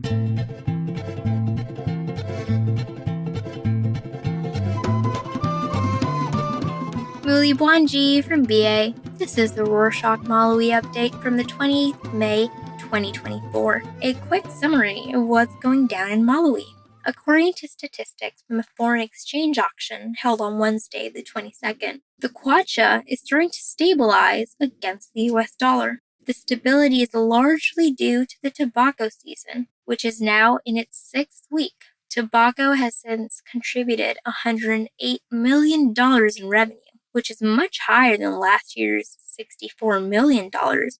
Muli Bwanji from BA. This is the Rorshok Malawi update from the 20th May 2024. A quick summary of what's going down in Malawi. According to statistics from a foreign exchange auction held on Wednesday, the 22nd, the Kwacha is starting to stabilize against the US dollar. The stability is largely due to the tobacco season, which is now in its sixth week. Tobacco has since contributed $108 million in revenue, which is much higher than last year's $64 million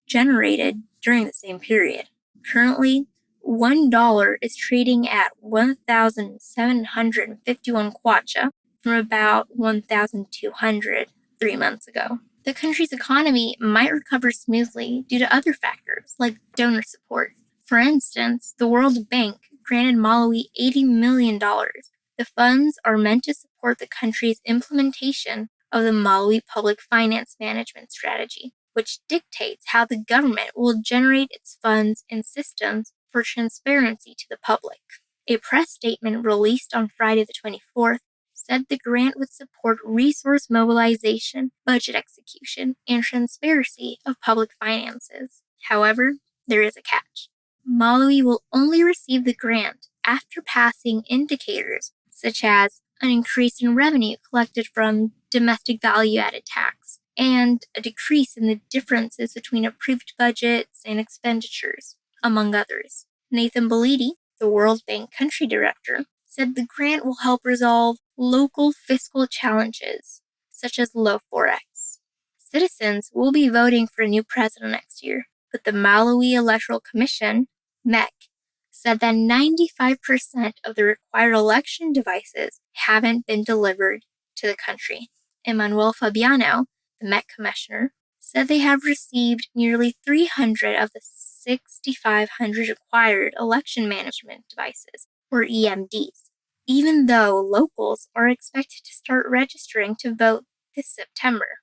generated during the same period. Currently, $1 is trading at 1,751 kwacha from about 1,200 3 months ago. The country's economy might recover smoothly due to other factors like donor support. For instance, the World Bank granted Malawi $80 million. The funds are meant to support the country's implementation of the Malawi Public Finance Management Strategy, which dictates how the government will generate its funds and systems for transparency to the public. A press statement released on Friday the 24th said the grant would support resource mobilization, budget execution, and transparency of public finances. However, there is a catch. Malawi will only receive the grant after passing indicators such as an increase in revenue collected from domestic value-added tax, and a decrease in the differences between approved budgets and expenditures, among others. Nathan Belidi, the World Bank country director, said the grant will help resolve local fiscal challenges, such as low forex. Citizens will be voting for a new president next year, but the Malawi Electoral Commission, MEC, said that 95% of the required election devices haven't been delivered to the country. Emmanuel Fabiano, the Met Commissioner, said they have received nearly 300 of the 6,500 required election management devices, or EMDs, even though locals are expected to start registering to vote this September.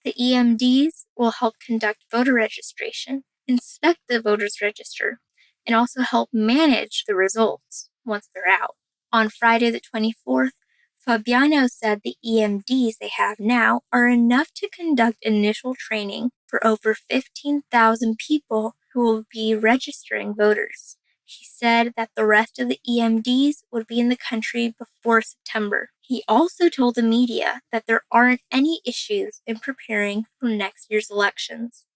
The EMDs will help conduct voter registration, inspect the voters' register, and also help manage the results once they're out. On Friday the 24th, Fabiano said the EMDs they have now are enough to conduct initial training for over 15,000 people who will be registering voters. He said that the rest of the EMDs would be in the country before September. He also told the media that there aren't any issues in preparing for next year's elections.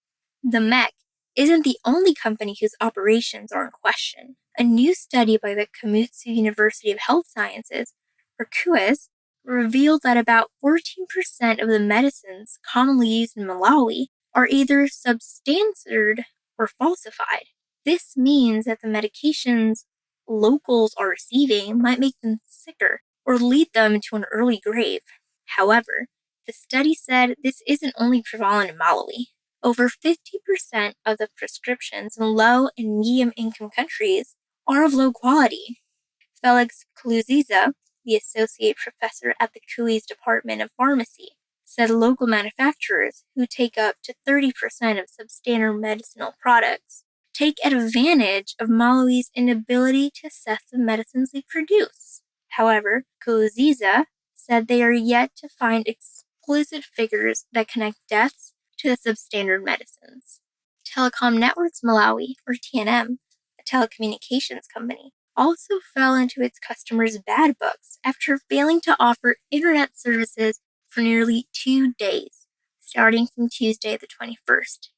The MEC isn't the only company whose operations are in question. A new study by the Kamutsu University of Health Sciences, or KUIS, revealed that about 14% of the medicines commonly used in Malawi are either substandard or falsified. This means that the medications locals are receiving might make them sicker or lead them to an early grave. However, the study said this isn't only prevalent in Malawi. Over 50% of the prescriptions in low and medium-income countries are of low quality. Felix Kluziza, the associate professor at the KUI's Department of Pharmacy, said local manufacturers, who take up to 30% of substandard medicinal products, take advantage of Malawi's inability to assess the medicines they produce. However, Kluziza said they are yet to find explicit figures that connect deaths to the substandard medicines. Telecom Networks Malawi, or TNM, a telecommunications company, also fell into its customers' bad books after failing to offer internet services for nearly 2 days, starting from Tuesday the 21st.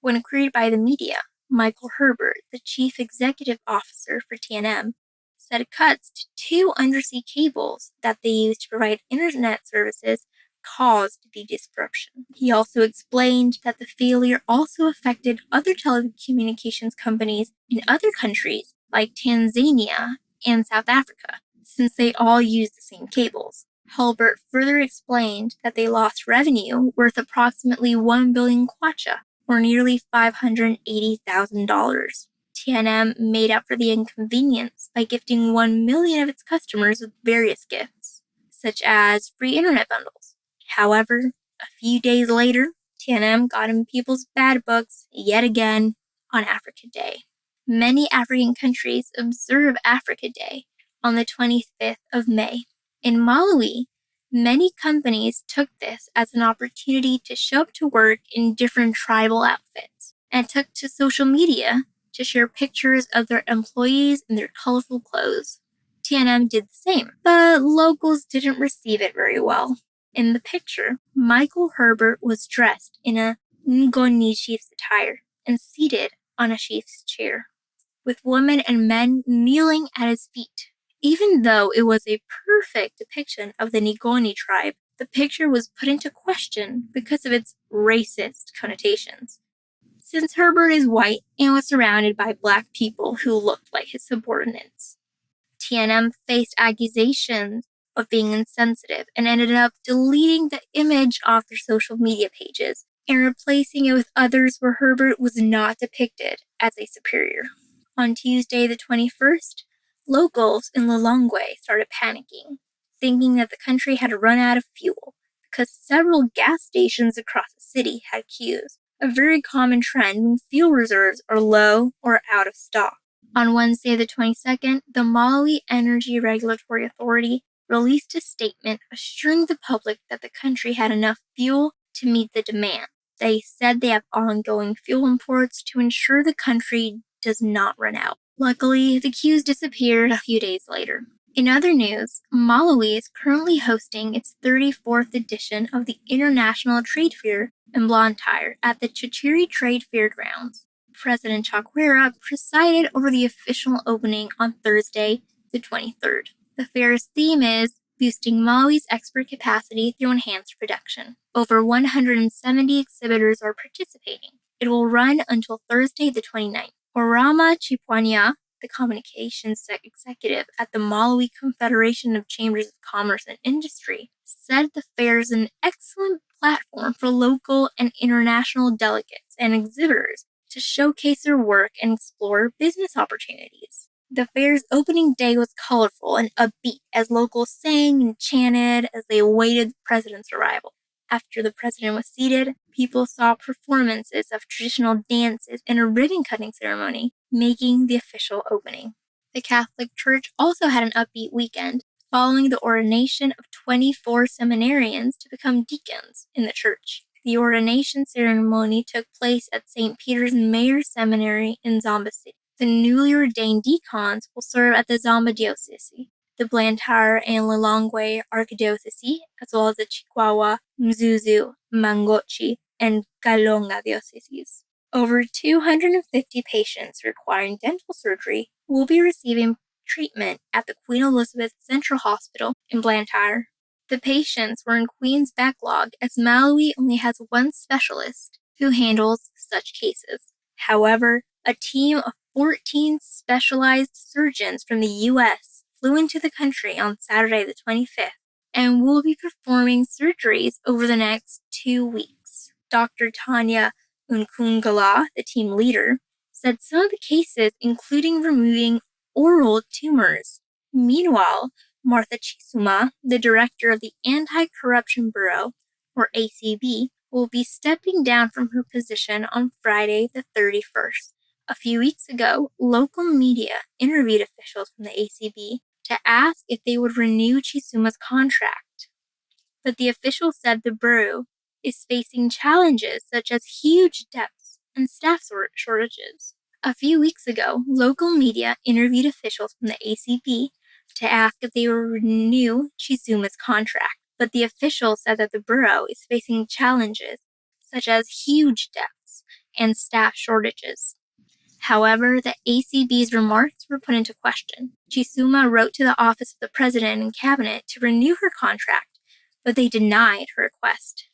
When queried by the media, Michael Herbert, the chief executive officer for TNM, said cuts to 2 undersea cables that they used to provide internet services caused the disruption. He also explained that the failure also affected other telecommunications companies in other countries like Tanzania and South Africa, since they all use the same cables. Halbert further explained that they lost revenue worth approximately 1 billion kwacha, or nearly $580,000. TNM made up for the inconvenience by gifting 1 million of its customers with various gifts, such as free internet bundles. However, a few days later, TNM got in people's bad books yet again on Africa Day. Many African countries observe Africa Day on the 25th of May. In Malawi, many companies took this as an opportunity to show up to work in different tribal outfits and took to social media to share pictures of their employees in their colorful clothes. TNM did the same, but locals didn't receive it very well. In the picture, Michael Herbert was dressed in a Ngoni chief's attire and seated on a chief's chair, with women and men kneeling at his feet. Even though it was a perfect depiction of the Ngoni tribe, the picture was put into question because of its racist connotations. Since Herbert is white and was surrounded by black people who looked like his subordinates. TNM faced accusations of being insensitive and ended up deleting the image off their social media pages and replacing it with others where Herbert was not depicted as a superior. On Tuesday the 21st, locals in Lilongwe started panicking, thinking that the country had run out of fuel because several gas stations across the city had queues, a very common trend when fuel reserves are low or out of stock. On Wednesday the 22nd, the Malawi Energy Regulatory Authority released a statement assuring the public that the country had enough fuel to meet the demand. They said they have ongoing fuel imports to ensure the country does not run out. Luckily, the queues disappeared a few days later. In other news, Malawi is currently hosting its 34th edition of the International Trade Fair in Blantyre at the Chichiri Trade Fairgrounds. President Chakwera presided over the official opening on Thursday, the 23rd. The fair's theme is boosting Malawi's export capacity through enhanced production. Over 170 exhibitors are participating. It will run until Thursday, the 29th. Orama Chipwania, the communications executive at the Malawi Confederation of Chambers of Commerce and Industry, said the fair is an excellent platform for local and international delegates and exhibitors to showcase their work and explore business opportunities. The fair's opening day was colorful and upbeat as locals sang and chanted as they awaited the president's arrival. After the president was seated, people saw performances of traditional dances and a ribbon-cutting ceremony, making the official opening. The Catholic Church also had an upbeat weekend, following the ordination of 24 seminarians to become deacons in the church. The ordination ceremony took place at St. Peter's Mayor Seminary in Zomba City. The newly ordained deacons will serve at the Zomba Diocese, the Blantyre and Lilongwe Archdiocese, as well as the Chikwawa, Mzuzu, Mangochi, and Kalonga dioceses. Over 250 patients requiring dental surgery will be receiving treatment at the Queen Elizabeth Central Hospital in Blantyre. The patients were in Queen's backlog as Malawi only has one specialist who handles such cases. However, a team of 14 specialized surgeons from the U.S. flew into the country on Saturday the 25th and will be performing surgeries over the next 2 weeks. Dr. Tanya Unkungala, the team leader, said some of the cases including removing oral tumors. Meanwhile, Martha Chisuma, the director of the Anti-Corruption Bureau, or ACB, will be stepping down from her position on Friday the 31st. A few weeks ago, local media interviewed officials from the ACB to ask if they would renew Chisuma's contract. But the official said the bureau is facing challenges such as huge debts and staff shortages. A few weeks ago, local media interviewed officials from the ACB to ask if they would renew Chisuma's contract, but the official said that the bureau is facing challenges such as huge debts and staff shortages. However, the ACB's remarks were put into question. Chisuma wrote to the office of the president and cabinet to renew her contract, but they denied her request.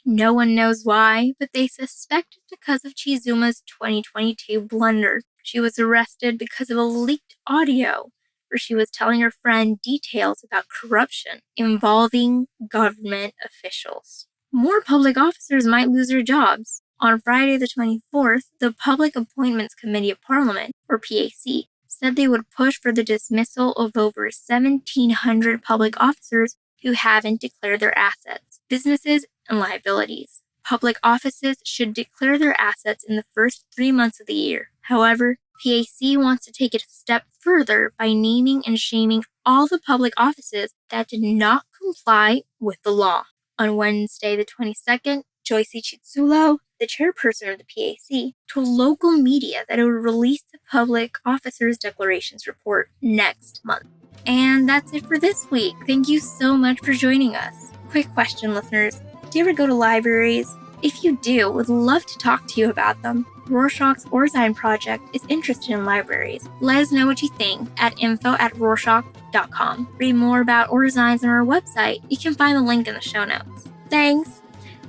No one knows why, but they suspect it's because of Chizuma's 2022 blunder. She was arrested because of a leaked audio where she was telling her friend details about corruption involving government officials. More public officers might lose their jobs. On Friday the 24th, the Public Appointments Committee of Parliament, or PAC, said they would push for the dismissal of over 1,700 public officers who haven't declared their assets, businesses, and liabilities. Public offices should declare their assets in the first 3 months of the year. However, PAC wants to take it a step further by naming and shaming all the public offices that did not comply with the law. On Wednesday, the 22nd, Joyce Chitsulo, the chairperson of the PAC, told local media that it would release the public officers' declarations report next month. And that's it for this week. Thank you so much for joining us. Quick question, listeners. Do you ever go to libraries? If you do, would love to talk to you about them. Rorshok's Ourzine project is interested in libraries. Let us know what you think at info@rorshok.com. Read more about Ourzines on our website. You can find the link in the show notes. Thanks!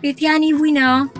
Vitiani Vuino!